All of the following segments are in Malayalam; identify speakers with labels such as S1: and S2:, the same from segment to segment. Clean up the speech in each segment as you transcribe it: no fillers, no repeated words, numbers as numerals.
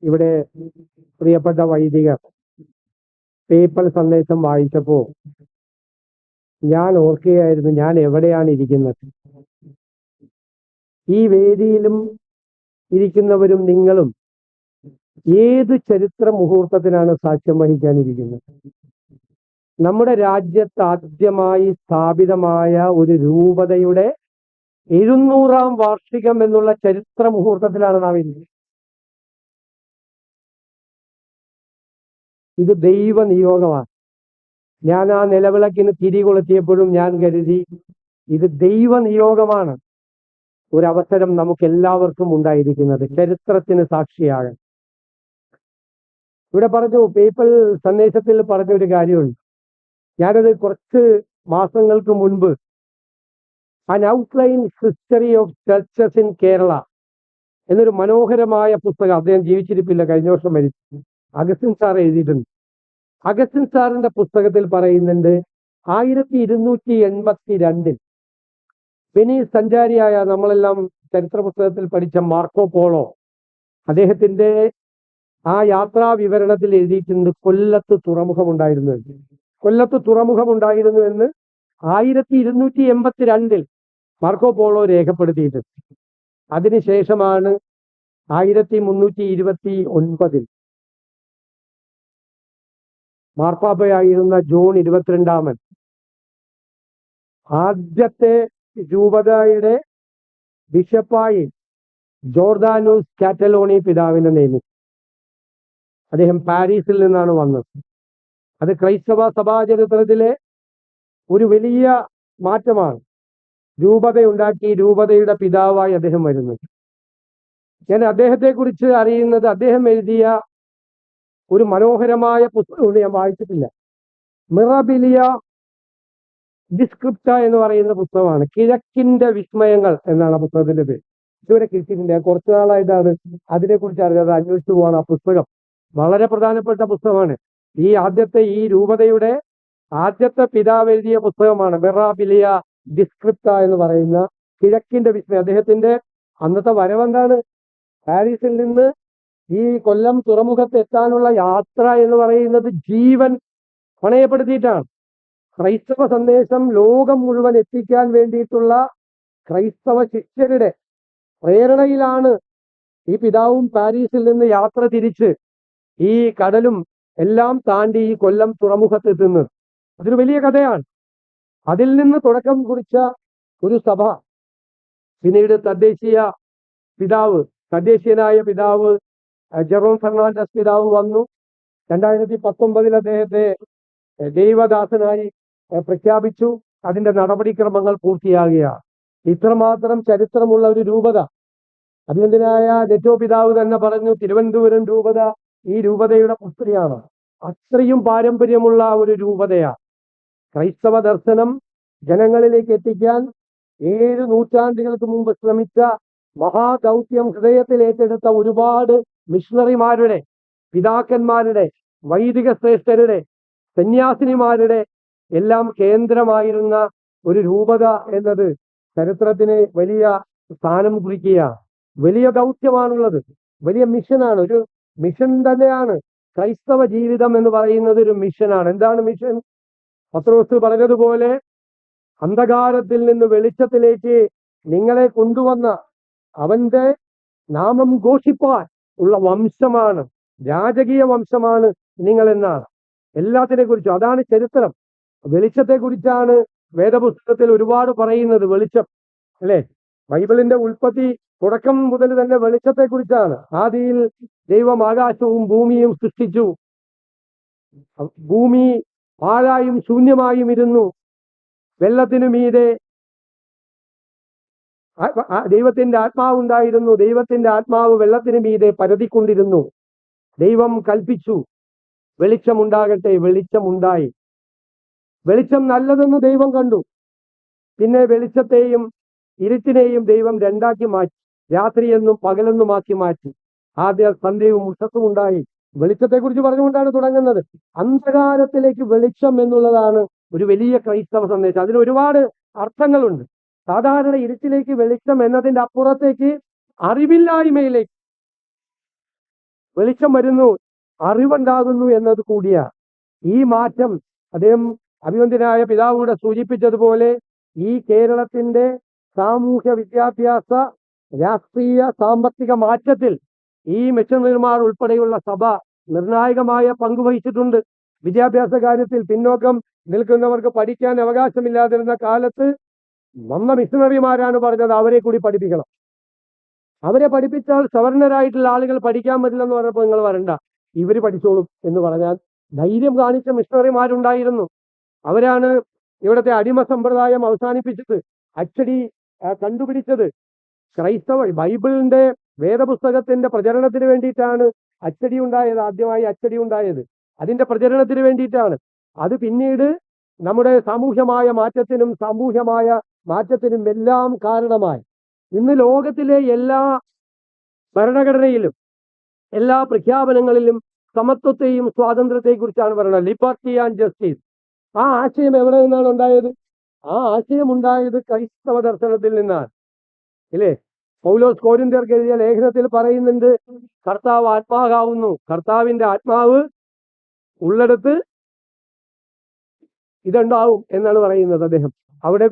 S1: ഇവിടെ പ്രിയപ്പെട്ട വൈദികർ പേപ്പൽ സന്ദേശം വായിച്ചപ്പോൾ ഞാൻ ഓർക്കുകയായിരുന്നു, ഞാൻ എവിടെയാണ് ഇരിക്കുന്നത്. ഈ വേദിയിലും ഇരിക്കുന്നവരും നിങ്ങളും ഏത് ചരിത്ര മുഹൂർത്തത്തിനാണ് സാക്ഷ്യം വഹിക്കാനിരിക്കുന്നത്? നമ്മുടെ രാജ്യത്ത് ആദ്യമായി സ്ഥാപിതമായ ഒരു രൂപതയുടെ 700-ാം വാർഷികം എന്നുള്ള ചരിത്ര മുഹൂർത്തത്തിലാണ് നാം ഇരിക്കുന്നത്. ഇത് ദൈവ നിയോഗമാണ്. ഞാൻ ആ നിലവിളക്കിന് തിരി കൊളുത്തിയപ്പോഴും ഞാൻ കരുതി ഇത് ദൈവ നിയോഗമാണ്. ഒരവസരം നമുക്ക് എല്ലാവർക്കും ഉണ്ടായിരിക്കുന്നത് ചരിത്രത്തിന് സാക്ഷിയാകാൻ. ഇവിടെ പറഞ്ഞു, പേപ്പൽ സന്ദേശത്തിൽ പറഞ്ഞൊരു കാര്യമുണ്ട്. ഞാനത് കുറച്ച് മാസങ്ങൾക്ക് മുൻപ് an outline history of churches in Kerala എന്നൊരു മനോഹരമായ പുസ്തകം, അദ്ദേഹം ജീവിച്ചിരിപ്പില്ല, കഴിഞ്ഞ വർഷം മരിച്ചു, അഗസ്റ്റിൻ സാർ എഴുതിയിട്ടുണ്ട്. അഗസ്റ്റിൻ സാറിന്റെ പുസ്തകത്തിൽ പറയുന്നുണ്ട്, 1282 വെനീസ് സഞ്ചാരിയായ നമ്മളെല്ലാം ചരിത്ര പുസ്തകത്തിൽ പഠിച്ച മാർക്കോ പോളോ, അദ്ദേഹത്തിന്റെ ആ യാത്രാ വിവരണത്തിൽ എഴുതിയിട്ടുണ്ട് കൊല്ലത്ത് തുറമുഖമുണ്ടായിരുന്നു എന്ന്. കൊല്ലത്ത് തുറമുഖമുണ്ടായിരുന്നു എന്ന് 1282 മാർക്കോ പോളോ രേഖപ്പെടുത്തിയിട്ടുണ്ട്. അതിനുശേഷമാണ് 1329 മാർപ്പാപ്പയായിരുന്ന ജോൺ 22 ആദ്യത്തെ രൂപതയുടെ ബിഷപ്പായി ജോർദാനൂസ് കാറ്റലോണി പിതാവിനെ നിയമിച്ചു. അദ്ദേഹം പാരീസിൽ നിന്നാണ് വന്നത്. അത് ക്രൈസ്തവ സഭാചരിത്രത്തിലെ ഒരു വലിയ മാറ്റമാണ്. രൂപതയുണ്ടാക്കി രൂപതയുടെ പിതാവായി അദ്ദേഹം വരുന്നത്. ഞാൻ അദ്ദേഹത്തെക്കുറിച്ച് അറിയുന്നത് അദ്ദേഹം എഴുതിയ ഒരു മനോഹരമായ പുസ്തകം ഞാൻ വായിച്ചിട്ടില്ല. മിറബിലിയ ഡിസ്ക്രിപ്റ്റ എന്ന് പറയുന്ന പുസ്തകമാണ്. കിഴക്കിന്റെ വിസ്മയങ്ങൾ എന്നാണ് ആ പുസ്തകത്തിന്റെ പേര്. ഇതുവരെ കിട്ടിയിട്ടില്ല, കുറച്ചു നാളായിട്ടാണ് അതിനെക്കുറിച്ച് അറിയാതെ അന്വേഷിച്ചു പോകണം. ആ പുസ്തകം വളരെ പ്രധാനപ്പെട്ട പുസ്തകമാണ്. ഈ രൂപതയുടെ ആദ്യത്തെ പിതാവ് എഴുതിയ പുസ്തകമാണ് മിറബിലിയ ഡിസ്ക്രിപ്റ്റ എന്ന് പറയുന്ന കിഴക്കിന്റെ വിസ്മയം. അദ്ദേഹത്തിന്റെ അന്നത്തെ വരവെന്താണ്? പാരീസിൽ നിന്ന് ഈ കൊല്ലം തുറമുഖത്ത് എത്താനുള്ള യാത്ര എന്ന് പറയുന്നത് ജീവൻ പണയപ്പെടുത്തിയിട്ടാണ്. ക്രൈസ്തവ സന്ദേശം ലോകം മുഴുവൻ എത്തിക്കാൻ വേണ്ടിയിട്ടുള്ള ക്രൈസ്തവ ശിഷ്യരുടെ പ്രേരണയിലാണ് ഈ പിതാവും പാരീസിൽ നിന്ന് യാത്ര തിരിച്ച് ഈ കടലും എല്ലാം താണ്ടി ഈ കൊല്ലം തുറമുഖത്ത് എത്തുന്നത്. അതൊരു വലിയ കഥയാണ്. അതിൽ നിന്ന് തുടക്കം കുറിച്ച ഒരു സഭ, പിന്നീട് തദ്ദേശീയനായ പിതാവ് ജെറോം ഫെർണാണ്ടസ് പിതാവ് വന്നു. 2019 അദ്ദേഹത്തെ ദൈവദാസനായി പ്രഖ്യാപിച്ചു. അതിന്റെ നടപടിക്രമങ്ങൾ പൂർത്തിയാകുകയാണ്. ഇത്രമാത്രം ചരിത്രമുള്ള ഒരു രൂപത, അഭിനന്ദനായ നെറ്റോ പിതാവ് തന്നെ പറഞ്ഞു, തിരുവനന്തപുരം രൂപത ഈ രൂപതയുടെ പുത്രിയാണ്. അത്രയും പാരമ്പര്യമുള്ള ഒരു രൂപതയാണ്. ക്രൈസ്തവ ദർശനം ജനങ്ങളിലേക്ക് എത്തിക്കാൻ 7 നൂറ്റാണ്ടുകൾക്ക് മുമ്പ് ശ്രമിച്ച മഹാദൗത്യം ഹൃദയത്തിൽ ഏറ്റെടുത്ത ഒരുപാട് മിഷണറിമാരുടെ, പിതാക്കന്മാരുടെ, വൈദിക ശ്രേഷ്ഠരുടെ, സന്യാസിനിമാരുടെ എല്ലാം കേന്ദ്രമായിരുന്ന ഒരു രൂപത എന്നത് ചരിത്രത്തിന് വലിയ സ്ഥാനം കുറിക്കുകയാണ്. വലിയ ദൗത്യമാണുള്ളത്, വലിയ മിഷനാണ്, ഒരു മിഷൻ തന്നെയാണ്. ക്രൈസ്തവ ജീവിതം എന്ന് പറയുന്നത് ഒരു മിഷനാണ്. എന്താണ് മിഷൻ? പത്രോസ് പറഞ്ഞതുപോലെ, അന്ധകാരത്തിൽ നിന്ന് വെളിച്ചത്തിലേക്ക് നിങ്ങളെ കൊണ്ടുവന്ന അവന്റെ നാമം ഘോഷിപ്പാൻ ഉള്ള വംശമാണ്, രാജകീയ വംശമാണ് നിങ്ങളെന്നാണ്. എല്ലാത്തിനെ കുറിച്ചും അതാണ് ചരിത്രം. വെളിച്ചത്തെക്കുറിച്ചാണ് വേദപുസ്തകത്തിൽ ഒരുപാട് പറയുന്നത്. വെളിച്ചം അല്ലെ, ബൈബിളിന്റെ ഉൽപ്പത്തി തുടക്കം മുതൽ തന്നെ വെളിച്ചത്തെക്കുറിച്ചാണ്. ആദിയിൽ ദൈവം ആകാശവും ഭൂമിയും സൃഷ്ടിച്ചു. ഭൂമി പാഴായും ശൂന്യമായും ഇരുന്നു. വെള്ളത്തിനു മീതെ ദൈവത്തിന്റെ ആത്മാവുണ്ടായിരുന്നു. ദൈവത്തിന്റെ ആത്മാവ് വെള്ളത്തിന് മീതെ പരതിക്കൊണ്ടിരുന്നു. ദൈവം കൽപ്പിച്ചു, വെളിച്ചമുണ്ടാകട്ടെ, വെളിച്ചമുണ്ടായി. വെളിച്ചം നല്ലതെന്ന് ദൈവം കണ്ടു. പിന്നെ വെളിച്ചത്തെയും ഇരുട്ടിനെയും ദൈവം രണ്ടാക്കി മാറ്റി, രാത്രിയെന്നും പകലെന്നുമാക്കി മാറ്റി. ആദ്യ സന്ധ്യയും ഉഷസ്സും ഉണ്ടായി. വെളിച്ചത്തെക്കുറിച്ച് പറഞ്ഞുകൊണ്ടാണ് തുടങ്ങുന്നത്. അന്ധകാരത്തിലേക്ക് വെളിച്ചം എന്നുള്ളതാണ് ഒരു വലിയ ക്രൈസ്തവ സന്ദേശം. അതിന് ഒരുപാട് അർത്ഥങ്ങളുണ്ട്. സാധാരണ ഇരുട്ടിലേക്ക് വെളിച്ചം എന്നതിന്റെ അപ്പുറത്തേക്ക് അറിവില്ലായ്മയിലേക്ക്, വെളിച്ചം വരുന്നു, അറിവുണ്ടാകുന്നു എന്നത് കൂടിയാണ്. ഈ മാറ്റം അദ്ദേഹം അഭിവന്ദ്യനായ പിതാവൂടെ സൂചിപ്പിച്ചതുപോലെ ഈ കേരളത്തിന്റെ സാമൂഹ്യ വിദ്യാഭ്യാസ രാഷ്ട്രീയ സാമ്പത്തിക മാറ്റത്തിൽ ഈ മിഷണറിമാർ ഉൾപ്പെടെയുള്ള സഭ നിർണായകമായ പങ്ക് വഹിച്ചിട്ടുണ്ട്. വിദ്യാഭ്യാസ കാര്യത്തിൽ പിന്നോക്കം നിൽക്കുന്നവർക്ക് പഠിക്കാൻ അവകാശമില്ലാതിരുന്ന കാലത്ത് വന്ന മിഷണറിമാരാണ് പറഞ്ഞത് അവരെ കൂടി പഠിപ്പിക്കണം. അവരെ പഠിപ്പിച്ചാൽ സവർണരായിട്ടുള്ള ആളുകൾ പഠിക്കാൻ പറ്റില്ലെന്ന് പറഞ്ഞപ്പോൾ നിങ്ങൾ വരണ്ട, ഇവര് പഠിച്ചോളും എന്ന് പറഞ്ഞാൽ ധൈര്യം കാണിച്ച മിഷണറിമാരുണ്ടായിരുന്നു. അവരാണ് ഇവിടുത്തെ അടിമ സമ്പ്രദായം അവസാനിപ്പിച്ചത്, അച്ചടി കണ്ടുപിടിച്ചത്. ബൈബിളിന്റെ വേദപുസ്തകത്തിന്റെ പ്രചരണത്തിന് വേണ്ടിയിട്ടാണ് അച്ചടി ഉണ്ടായത്. ആദ്യമായി അച്ചടി ഉണ്ടായത് അതിന്റെ പ്രചരണത്തിന് വേണ്ടിയിട്ടാണ്. അത് പിന്നീട് നമ്മുടെ സാമൂഹ്യമായ മാറ്റത്തിനും എല്ലാം കാരണമായി. ഇന്ന് ലോകത്തിലെ എല്ലാ ഭരണഘടനയിലും എല്ലാ പ്രഖ്യാപനങ്ങളിലും സമത്വത്തെയും സ്വാതന്ത്ര്യത്തെയും കുറിച്ചാണ് പറയുന്നത്, ലിബർട്ടി ആൻഡ് ജസ്റ്റിസ്. ആ ആശയം എവിടെ നിന്നാണ് ഉണ്ടായത്? ആ ആശയം ഉണ്ടായത് ക്രൈസ്തവ ദർശനത്തിൽ നിന്നാണ്, ഇല്ലേ? പൗലോസ് കോരിന്ത്യർക്ക് എഴുതിയ ലേഖനത്തിൽ പറയുന്നുണ്ട്, കർത്താവ് ആത്മാവാകുന്നു, കർത്താവിന്റെ ആത്മാവ് ഉള്ളിടത്ത് ഇതുണ്ടാവും എന്നാണ് പറയുന്നത് അദ്ദേഹം. അവിടെ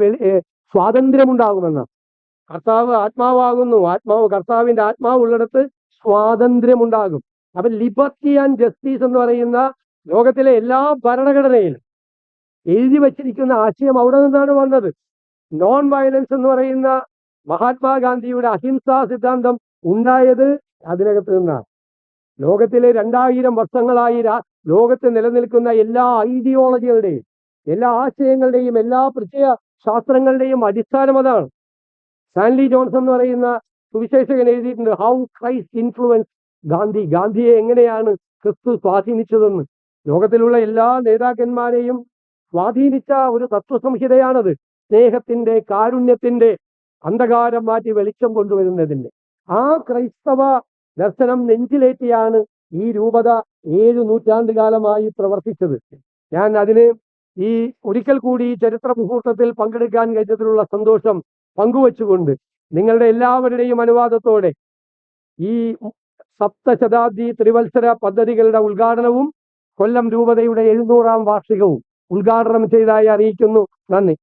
S1: സ്വാതന്ത്ര്യമുണ്ടാകുമെന്നാണ്. കർത്താവ് ആത്മാവാകുന്നു, കർത്താവിന്റെ ആത്മാവ് ഉള്ളിടത്ത് സ്വാതന്ത്ര്യമുണ്ടാകും. അപ്പൊ ലിബർട്ടി ആൻഡ് ജസ്റ്റിസ് എന്ന് പറയുന്ന ലോകത്തിലെ എല്ലാ ഭരണഘടനയിലും എഴുതി വച്ചിരിക്കുന്ന ആശയം അവിടെ നിന്നാണ് വന്നത്. നോൺ വയലൻസ് എന്ന് പറയുന്ന മഹാത്മാഗാന്ധിയുടെ അഹിംസാ സിദ്ധാന്തം ഉണ്ടായത് അതിനകത്ത് നിന്നാണ്. ലോകത്തിലെ 2000 വർഷങ്ങളായി ലോകത്ത് നിലനിൽക്കുന്ന എല്ലാ ഐഡിയോളജികളുടെയും എല്ലാ ആശയങ്ങളുടെയും എല്ലാ പ്രത്യയ ശാസ്ത്രങ്ങളുടെയും അടിസ്ഥാനം അതാണ്. സാൻലി ജോൺസൺ എന്ന് പറയുന്ന സുവിശേഷകൻ എഴുതിയിട്ടുണ്ട്, ഹൗ ക്രൈസ്റ്റ് ഇൻഫ്ലുവൻസ് ഗാന്ധി. ഗാന്ധിയെ എങ്ങനെയാണ് ക്രിസ്തു സ്വാധീനിച്ചതെന്ന്. ലോകത്തിലുള്ള എല്ലാ നേതാക്കന്മാരെയും സ്വാധീനിച്ച ഒരു തത്വസംഹിതയാണത്. സ്നേഹത്തിന്റെ, കാരുണ്യത്തിന്റെ, അന്ധകാരം മാറ്റി വെളിച്ചം കൊണ്ടുവരുന്നതിന്റെ. ആ ക്രൈസ്തവ ദർശനം നെഞ്ചിലേറ്റിയാണ് ഈ രൂപത 7 നൂറ്റാണ്ടുകാലമായി പ്രവർത്തിച്ചത്. ഞാൻ അതിന് ഈ ഒരിക്കൽ കൂടി ഈ ചരിത്ര മുഹൂർത്തത്തിൽ പങ്കെടുക്കാൻ കഴിഞ്ഞതിലുള്ള സന്തോഷം പങ്കുവച്ചുകൊണ്ട് നിങ്ങളുടെ എല്ലാവരുടെയും അനുവാദത്തോടെ ഈ സപ്തശതാബ്ദി ത്രിവത്സര പദ്ധതികളുടെ ഉദ്ഘാടനവും കൊല്ലം രൂപതയുടെ 700-ാം വാർഷികവും ഉദ്ഘാടനം ചെയ്തതായി അറിയിക്കുന്നു. നന്ദി.